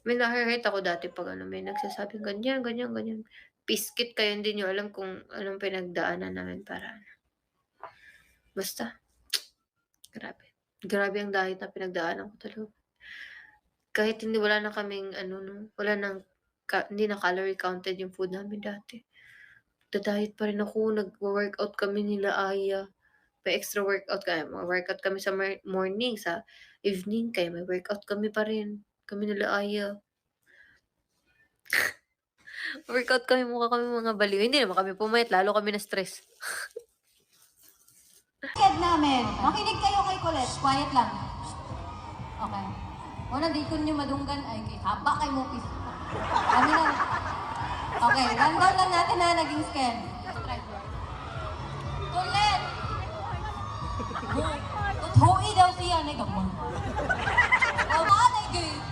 May nahe-hurt ako dati 'pag may nagsasabing ganyan. Piskit kayo hindi niyo alam kung anong pinagdaanan namin para basta grabe. Grabe ang dahil na pinagdaanan ko talaga. Kahit wala na kaming wala ng hindi na calorie counted yung food namin dati. Nagda-diet pa rin ako, nagwo-workout kami nila Aya. May extra workout workout kami sa morning, sa evening, kaya may workout kami pa rin, kami nila Aya. Workout kami, mukha kaming mga baliw. Hindi naman kami pumayat, lalo kami na-stress. Namin. Makinig kayo kay Colette. Quiet lang. Okay. Una, di ko nyo madunggan. Ay, kay haba kay Mopis. Kami na. Okay, rundown lang natin na naging scam. Colette! Tuthui daw siya. Nagabang.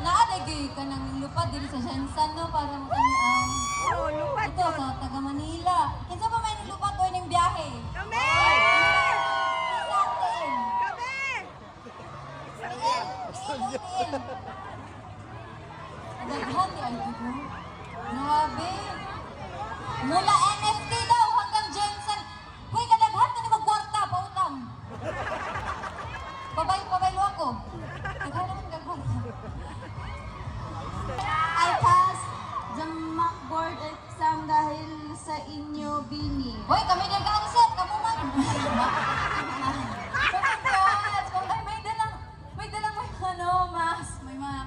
Naadagay ka nang lupad din sa Shensan, no? Parang ito, sa taga Manila. Kinsa ba may nilupad o yung biyahe? Kami! Daghan ni Aldo ko. Grabe. Mula NFT daw hanggang Jensen. Hoy, kadaghan ka ni magkwarta, pautang. Pabaylo ako. Daghan naman gagwarta. I passed the mock board exam dahil sa inyo, Bini. Hoy, kami nag-answer. Kamu man.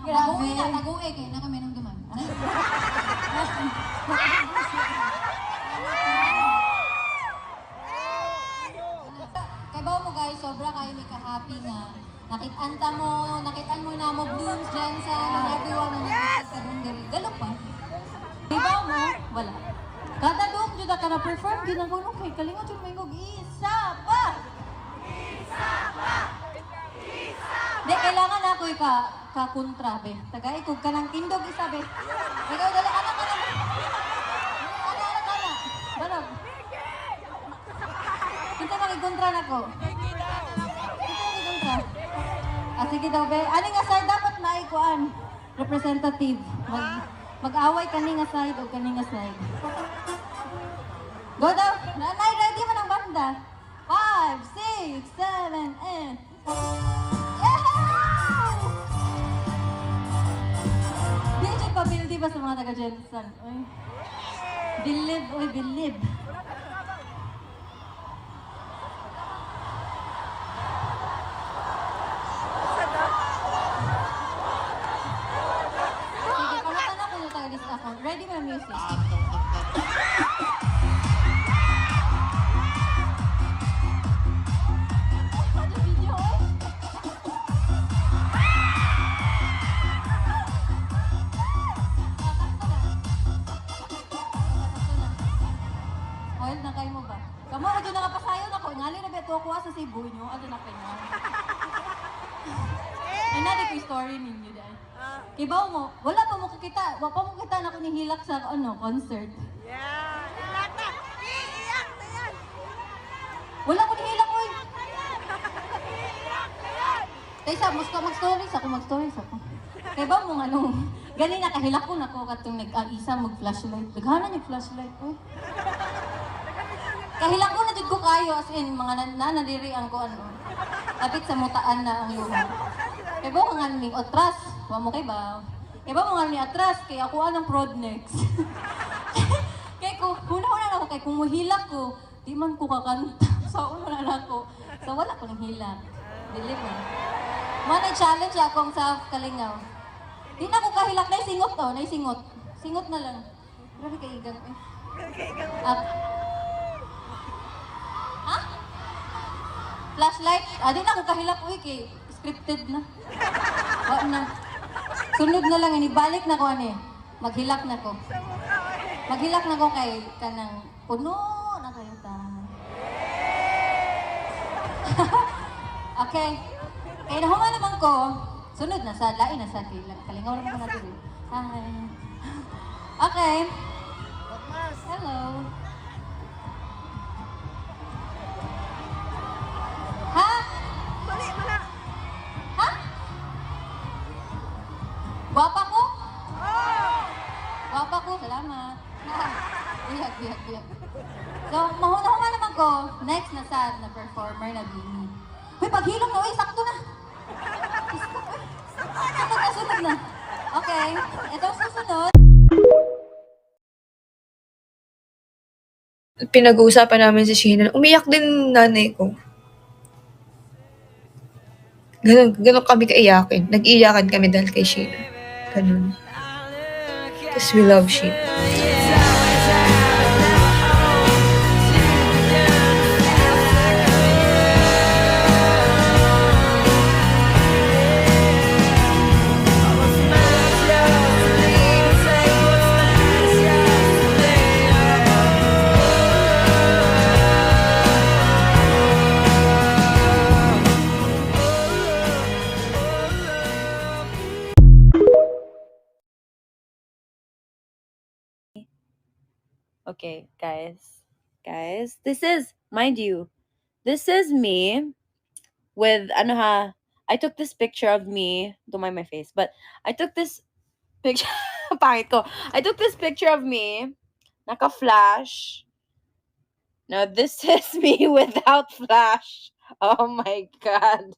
Grabe. Nag-uwi kayo na kami nung duman. Kaya ba mo guys, sobra kayo ni ka-happy nga. Nakitaan mo na mo blooms dyan sa everyone na nagkakaroon diri. Galo pa. Diba mo? Wala. Kada doon dyan ka na-perform, ginagulong kay kalingot yung may isa pa! Di, kailangan na ako ka-kontra, be. Tagay, kung ka ng tindog, isa, be. Ikaw, dali, anak ka na. Anak. Banog. Kita nakikontra na ko. Kita nakikontra. Sige daw, be. Ani nga side dapat na ikuan. Representative. Mag-away kani nga side o kani nga side. Go daw. Nanay, ready man ang banda. 5, 6, 7, and... Pability ba sa mga taga-Jensen? Believe. Sige, pangatan ako yung taga-list ako. Ready mo yung music? Na kayo mo ba? Kamu, ito nakapasayo na ko. Ngali na ba ito ako sa Cebu nyo? Ito na kayo. Ay, nadi ko yung story ninyo dahil. Kibaw mo, wala pa mo kita na ako nihilak sa concert. Yeah! Iiyak na yan! Wala ko nihilak ko eh. Tay, mag-stories ako. Kaya ba mong ano, gani nakahilak ko na ko katong nag-isa mag-flashlight. Naghanan yung flashlight ko. Kahilak ko na jud ko kayo as in mga nanadiri ang ko ano. Kapit sa mutaan na ang luha. Kaya ba mga ning otras? Wa mo kay ba? Kaya ba mga ni atras kay ako anang prodnex. Kaya ko huna-huna na ako kay kung muhilak ko, di man ko kakanta. So una na ako. So wala ko nang hilak. Dili ba? Mga challenge ako sa Kalingaw. Di na ko kahilak na singot to, na singot. Singot na lang. Grabe kay igang eh. Ha? Flashlight? Di na ko kahilak uy kay scripted na. Wa na. Sunod na lang inibalik na ko ani. Maghilak na ko. Maghilak na ko kay kanang puno na kayo ta. Okay. Kaya nahuman naman ko, sunod na sa lain na sa Kalingaw naman ko na dito. Hi. Okay. Hello. Ha? Mali, mala. Ha? Guwapa ko? Guwapa ko, salamat. Biyak. So, mahunahuman naman ko, next na sad na performer na Bini. Hoy, paghilom na, uy, sakto na. Sunod na. Okay, ito susunod. Pinag-uusapan namin si Sheena. Umiyak din nanay ko. Ganun kami kaiyakin. Nag-iyakan kami dahil kay Sheena. Ganun. Because we love Sheena. Okay, guys, this is, mind you, this is me with, ano ha, I took this picture of me, don't mind my face, but I took this picture, pangit ko, I took this picture of me, naka-flash, now this is me without flash, oh my god,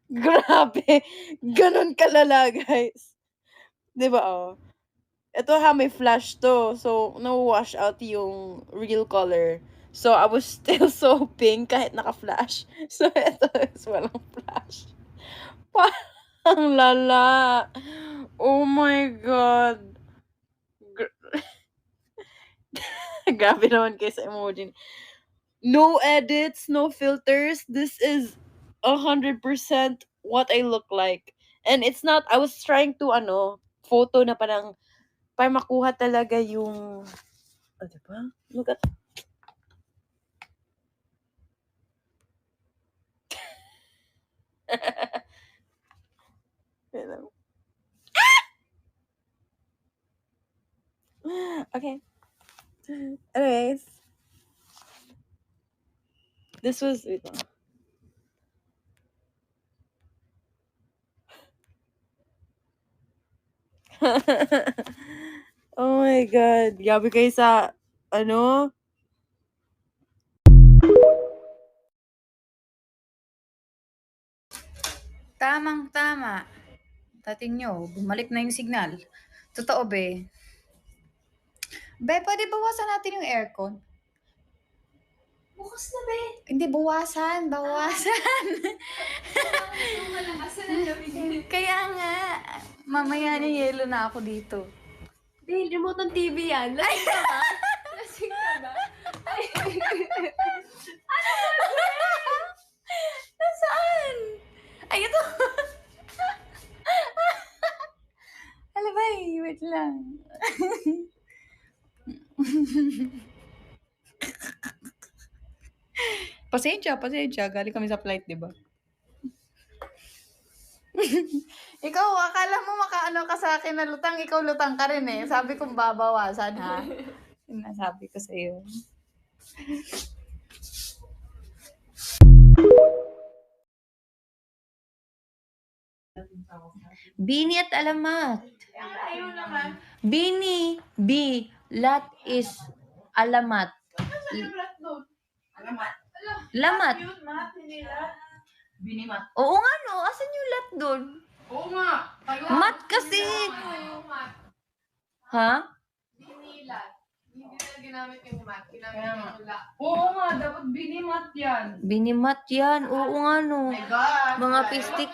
grabe, ganun kalala, guys, diba, oh, ito ha, may flash to. So, na-wash out yung real color. So, I was still so pink kahit naka-flash. So, ito is walang flash. Parang lala. Oh my God. Grabe naman kayo sa emoji. No edits, no filters. This is 100% what I look like. And it's not, I was trying to, photo na parang, para makuha talaga yung, diba? Look at, wait lang. Okay. Anyways, this was, wait lang. Oh my God. Grabe kayo sa, Tamang-tama. Dating nyo, bumalik na yung signal. Totoo, be. Be, pwede bawasan natin yung aircon? Bukas na, be. Hindi, bawasan. Kaya nga, mamaya na yelo na ako dito. Be, remote ng TV yan. Lasing ka ba? Lasing ka ba? Nasaan? Ay, ito. Alabay, wait lang. Pasensya. Galing kami sa flight, di ba? Ikaw, akala mo makaano ka sa akin na lutang, ikaw lutang ka rin eh. Sabi kong babawasan, ha? Yun na sabi ko sa'yo. Bini at alamat. Bini, B, lat is alamat. Lamat. Oo nga no, asan yung lat doon? Oo nga. Mat kasi. Ha? Hindi na ginamit yung mat. Ginamit yung la. Oo nga, dapat binimat yan. Binimat yan. Oo nga no. My God. Mga pistik.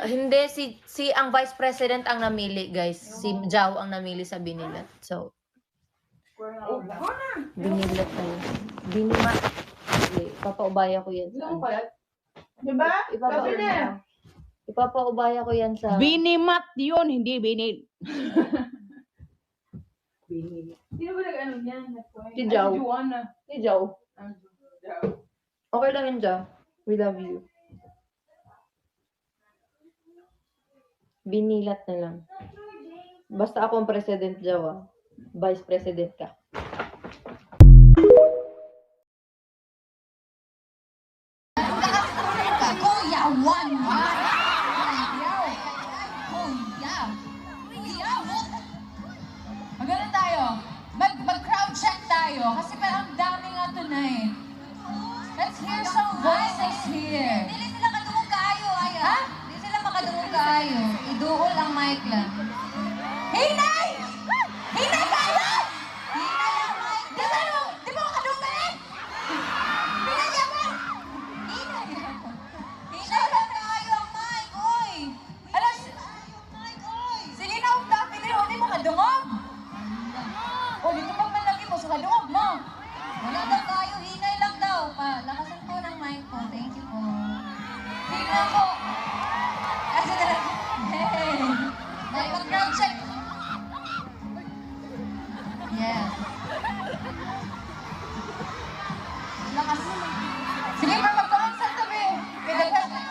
Hindi, si ang Vice President ang namili, guys. Si Jao ang namili sa binilat. So, binilat tayo. Binimat. Okay, ipapaubaya ko yan sa ano. Diba? Ipapaubaya ko yan sa... Binimat yun, hindi binil. Sino ba nag-ano niyan? Si Jao. Juana. Si Jao. Okay lang yun, Jao. We love you. Binilat na lang. Basta ako ang President, Jao, ah. Vice President ka. Kuya, one. Kuya. Kuya. Magano tayo? Mag-crowd check tayo. Kasi parang dami nga tonight. Let's hear some voices here. Dili sila kadungog kaayo, aya. Ha? Dili sila makadungog kaayo. Iduol ang mic lang. Hinay! Hinay kayo! Hinay ang mic. Di ba makadungog ka rin? Hinay ka ba? Hinay. Hinay lang kayo ang mic, oy. Alas, sige na, tapi din, hindi mo kadungog. O, dito pag malaki mo, sa kadungog mo. Wala daw kayo, hinay lang daw. Lakasan po ng mic po. Thank you po. Tingnan po. Kasi talaga, hey. May mag-crowd check. Yes. Lakas. Sige, pa mag-concert kami.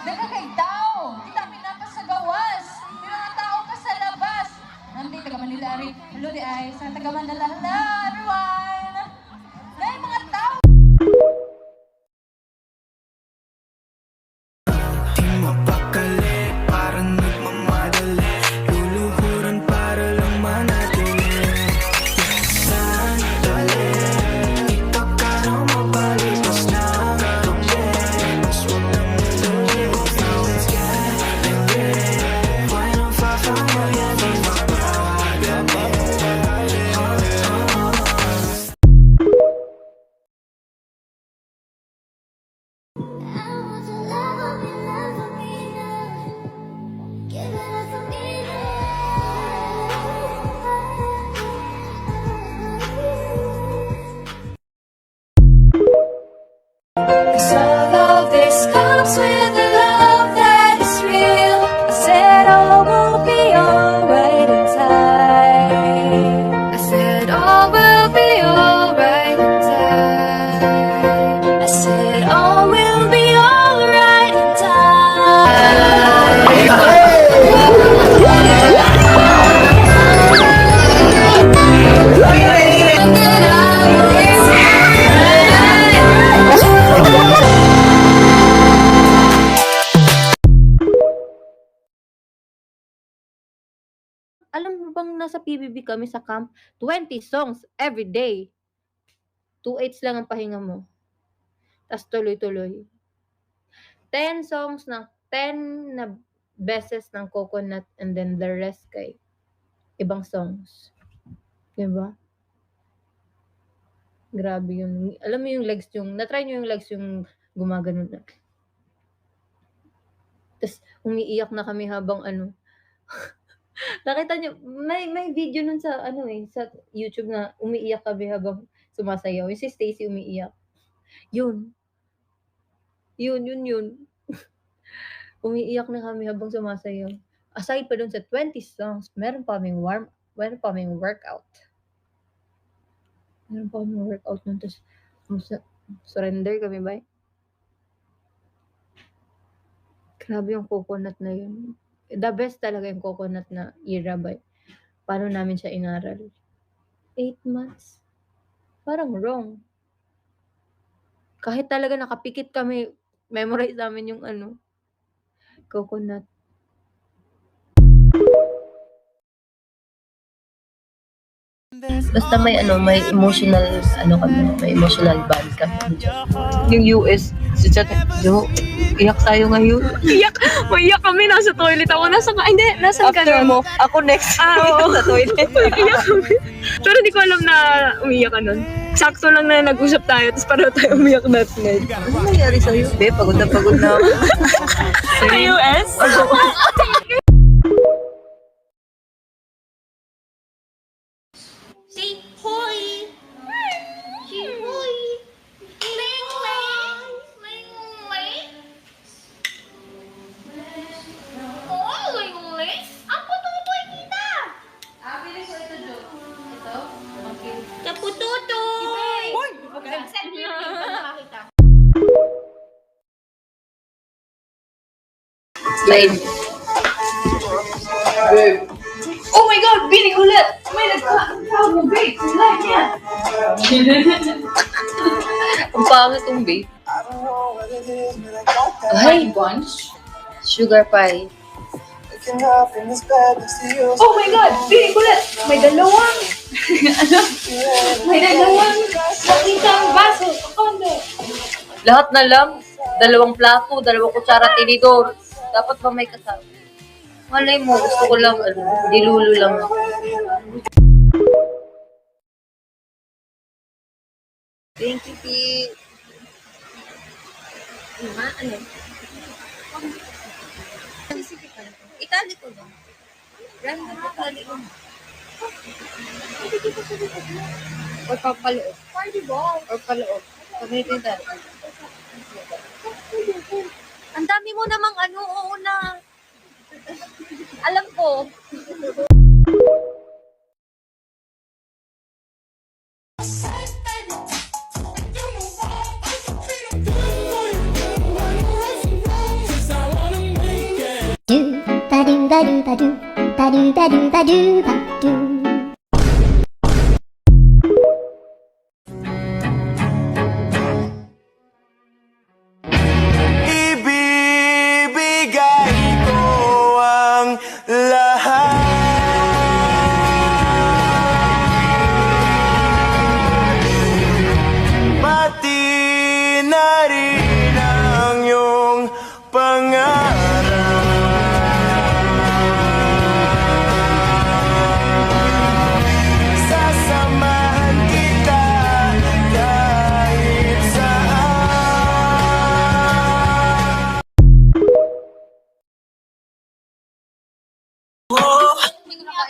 Daga kay tao. Kita pinapas sa gawas. Pero nga tao pa sa labas. Nandito, taga Manila rin. Hello, di ay. Sa taga Manila. Hello, everyone. Dahil mga tao. Di mapakali, parang nagmamadali. Luluhuran para lang manatili. Sandali, ito ka na mapalipas na gabi. Mas huwag nang matuloy. Now it's getting real. Why not papamayan ng mga gabi? Cause all of this comes with a love that is real. I said all will be alright in time. I said all will be alright in time. I said all will be alright in Alam mo bang nasa PBB kami sa camp? 20 songs every day. 2/8 lang ang pahinga mo. Tapos tuloy-tuloy. 10 songs na 10 na beses ng Coconut and then the rest kay ibang songs. Diba? Grabe yun. Alam mo yung legs yung, na-try nyo yung legs yung gumaganon na. Tapos umiiyak na kami habang ano. Nakita nyo, may video nun sa ano sa YouTube na umiiyak kami habang sumasayaw. Yung si Stacy umiiyak. Yun. Yun. Umiiyak na kami habang sumasayaw. Aside pa dun sa 20 songs, meron pa kaming workout. Meron pa kaming workout nun. Tapos, surrender kami ba? Grabe yung Coconut na yun. The best talaga yung Coconut na era ba? Paano namin siya inaral? 8 months. Parang wrong. Kahit talaga nakapikit kami, memorize namin yung Coconut. Basta may may emotional, may emotional bond kami. Yung US, si Chat, Jo, iyak tayo ngayon. Maiyak kami, nasa toilet ako. Nasaan ka After nun? mo, ako next. Oo. Sa toilet. Iyak kami. Pero di ko alam na umiyak ka nun. Sakto lang na nag-usap tayo, tapos pareho tayo umiyak that night. Ano nangyari sa'yo? Be, pagod na ako. Sa US? Say hoy! Say hoy! Ling ling! Ling ling! Oh, ling ling! Ang pututoy kita! Pili ko ito, Jo. Ito? Okay. Sa pututoy! Slide. Oh my God! Binig ulit! May nagkakawag mo, babe! Like yan! Ang pangit yung babe. Ay, bunch? Sugar pie. Oh my God! Binig ulit! May dalawang... May dalawang... Nakitang baso. Kondo. Lahat na lang. 2 plato, 2 kutsara tinidor. Dapat ba may kasama? Malay mo, gusto ko lang, dilulo lang ako. Thank you, Pete. Itali ko lang. Random itali ko. Or papaloob. Or paloob. Pagnitin tayo. Ang dami mo namang oo na. Alam ko. Ibibigay ko ang lahat. Pati na rin ang iyong pangarap. Sasamahan kita kahit saan.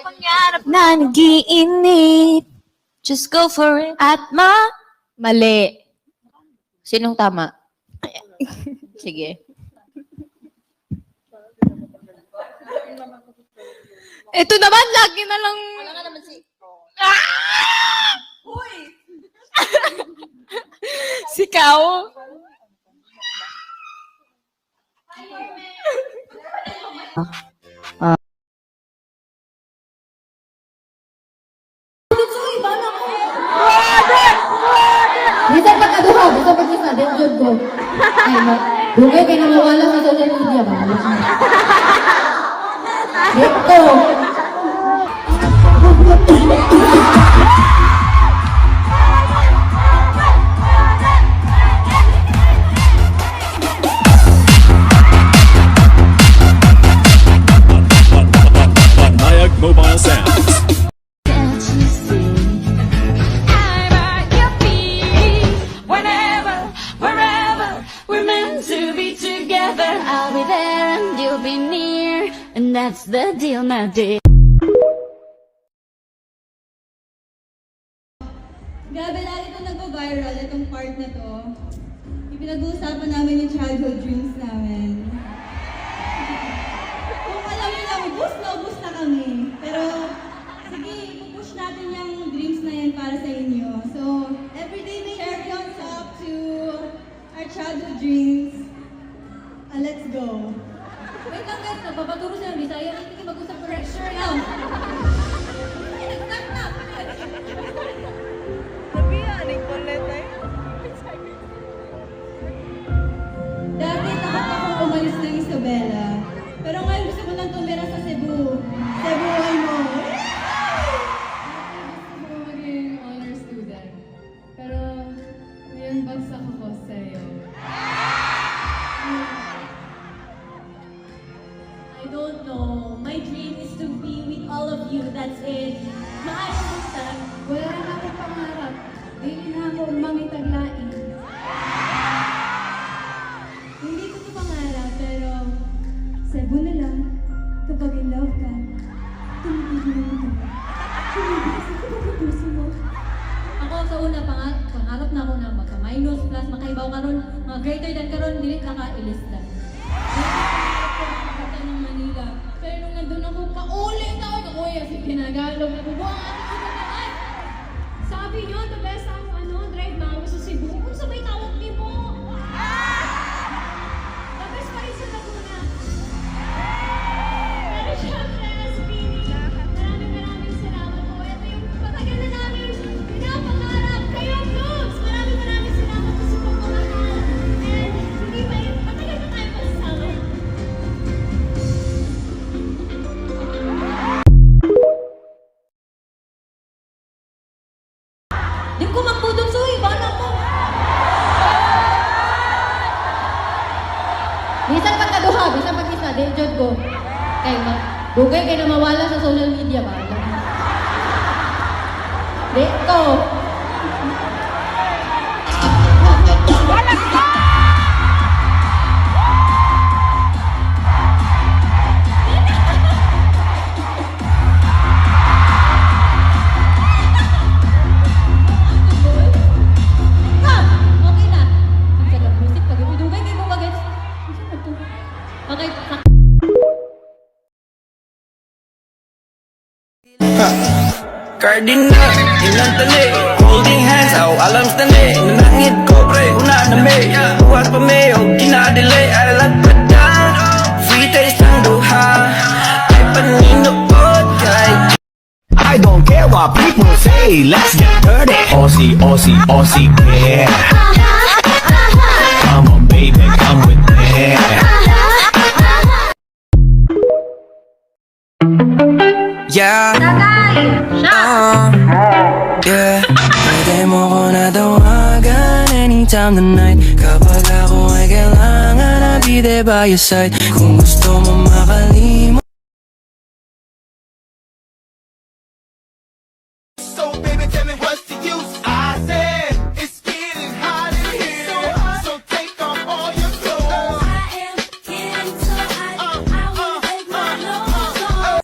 Pangarap na nag-iinit. Just go for it. At Mali. Sinong tama? Sige. Ito naman, lagi na lang... Sikaw? Bisa pagkaduha, bisa pag-isa, din jud ko. Ay, dugay kayo nawawala sa social media ba? Dito. Nayak Mobile Sounds. I'm at your feet. Whenever, wherever, we're meant to be together. I'll be there and you'll be near. And that's the deal, my dear. Grabe lagi itong nag-viral, itong part na to. Pinag-uusapan namin yung childhood dreams namin. Kung alam nyo lang, ubus na kami. Pero, sige, pupush natin yung dreams na yan para sa inyo. So, everyday may share comes up to our childhood dreams. Let's go. Wait lang guys, nagpapaturo siya ng Bisaya. Hindi mag-usap pressure lang. Nag-start na. Dati takot akong umalis ng Isabela. Pero ngayon gusto ko nang tumira sa Cebu. Cebu, ano? Gusto ko I don't know. My dream is to be with all of you. That's it. Maayos basta. Wala na akong pangarap. Dili na ako mangitaglain. Hindi ko ito pangarap, pero sebo na lang. Kapag in love ka, tumigil mo ito. Tumigil sa kapag puso mo. Ako sa una, pangarap na ako na magka-minus plus, makaibaw karon, mga greater than karon, dilit na ka-ilis lang. Pagkakita ng Manila. Pero nung nandun ako, paulit ako, kuya, si Pinagalog, nabubuang ako sa lahat. Sabi nyo, the best of drive na ako sa Cebu. Kung sabay tawag ni mo. The best pa rin sa Laguna. Pero syempre, Speedy, maraming salamat po. Ito yung patagal na namin pinapangarap. Kayo, Blooms! Maraming salamat po sa pagmamahal. And hindi ba yun, patagal na tayo masasama. Di ko magpudot sa bala mo. Bisan pagkaduha, bisan pag-isa, di jud ko. Kay dugay kay na mawala sa social media ba? Di ko. Okay na. Ang sarap music pag dugay kay mo bagay. Okay. Cardinal, ilang tali Holding hands, alam sa tali Nanangit ko, pre, una na may Buhat pa may, o ginadelay Alat pa dyan, free taste ng duha Ay paninupod kay I don't care what people say, let's get dirty. Aussie, Aussie, Aussie, yeah. Come on, baby, come with me. Yeah, yeah. Pwede mo ko natawagan anytime tonight Kapag ako ay kailangan na be there by your side Kung gusto mo makalimot So baby, tell me what's the use? I said it's getting hot in here, so take off all your clothes. I am getting so hot, I wanna take my clothes off.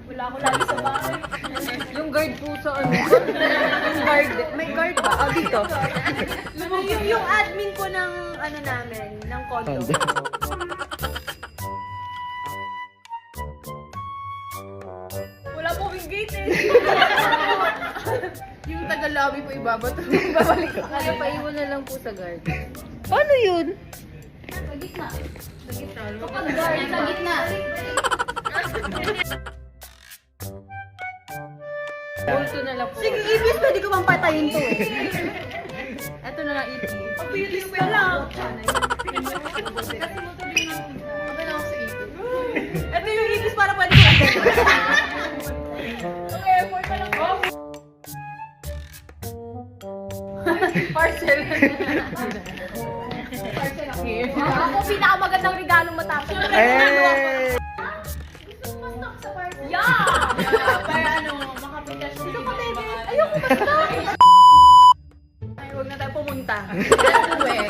Wala ako lagi sa bahay. Yung guard po sa ano. Yung guard. May guard ba? Oh, dito. yung admin po ng ano namin, ng condo. Wala po yung gate eh. Yung taga-lobby po ibabato. Babalik sa kanya. Paiwan na lang po sa guard. Paano yun? Sa gitna. Sa gitna. Sa gitna. Bulto na lang po. Sige, ibis, pwede ko bang patayin to eh. Ito na lang iti. Ibis pa lang. Okay na ako sa iti. Ito yung ibis para pwede ko patayin. Okay, effort pa lang. Parcel. Parcel ako. Ako pinakamagandang regalo matapos. Hey! Yeah! Para ano, makapitas. Dito ka, baby. Ayoko basta. Ay, huwag na tayo pumunta. Let's do it.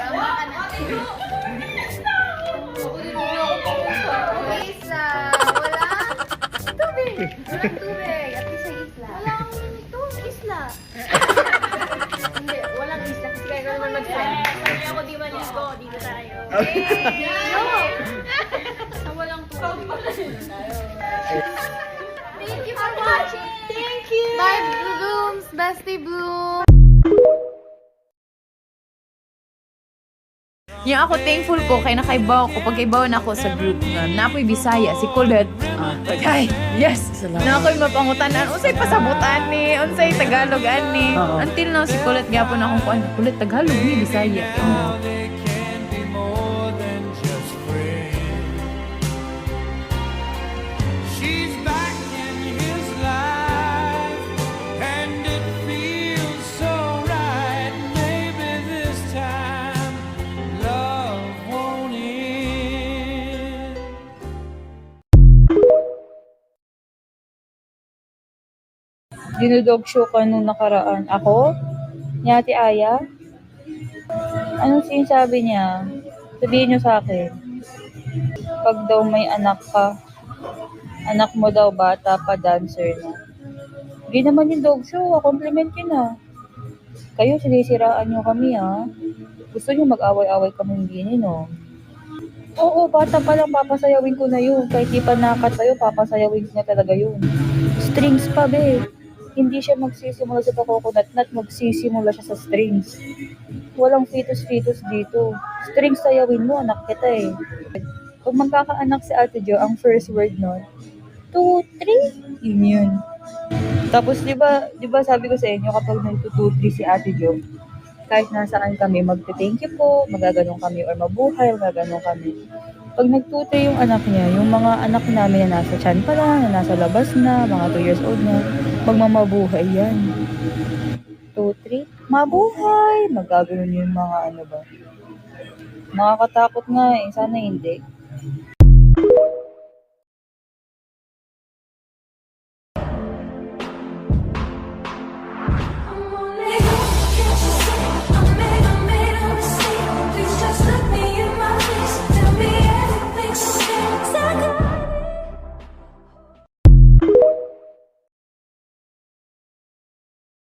Tama ka na. Isa, wala. Tubig. Walang tubig. At least ay isla. Walang isla. Hindi, walang isla. Kasi kaya ko naman mag-send. Sabi ako di maligo. Dito tayo. Sa walang tubig. Thank you for watching. Thank you. Bye, Blooms. Bestie Bloom. Yung ako thankful ko kay nakaibaw ko pagkaibaw na ako sa group nga napoy Bisaya si Colette. Ay, yes. Na ako'y mapangutanan unsay pasabutan ni, unsay Tagalog ani. Until now si Colette gyapon akong kuan, Colette Tagalog ni Bisaya. Dinodog show ka nung nakaraan. Ako? Ni Ate Aya? Anong sinasabi niya? Sabihin niyo sa akin. Pag daw may anak ka, anak mo daw bata pa, dancer na. Hindi naman yung dog show, compliment yun ah. Kayo, sinisiraan niyo kami ah. Gusto niyo mag-away-away kami hindi no? Oo, bata pa lang, papasayawin ko na yun. Kahit di pa nakat sa'yo, papasayawin ko na talaga yun. Strings pa, be. Hindi siya magsisimula sa pakokonat-nat, magsisimula siya sa strings. Walang fetus-fetus dito. Strings sayawin mo, anak kita eh. Pag magkakaanak si Ate Jo, ang first word nun, 2, 3, yun yun. Tapos, di ba sabi ko sa inyo, kapag nagtutu-3 si Ate Jo, kahit nasaan kami, magte-thank you po, magaganong kami, or mabuhay, magaganong kami. Pag nag-2-3 yung anak niya, yung mga anak namin na nasa tiyan pa lang, na nasa labas na, mga 2 years old na, magmamabuhay yan. 2-3, mabuhay! Magaganon yung mga ano ba. Nakakatakot nga eh, sana hindi.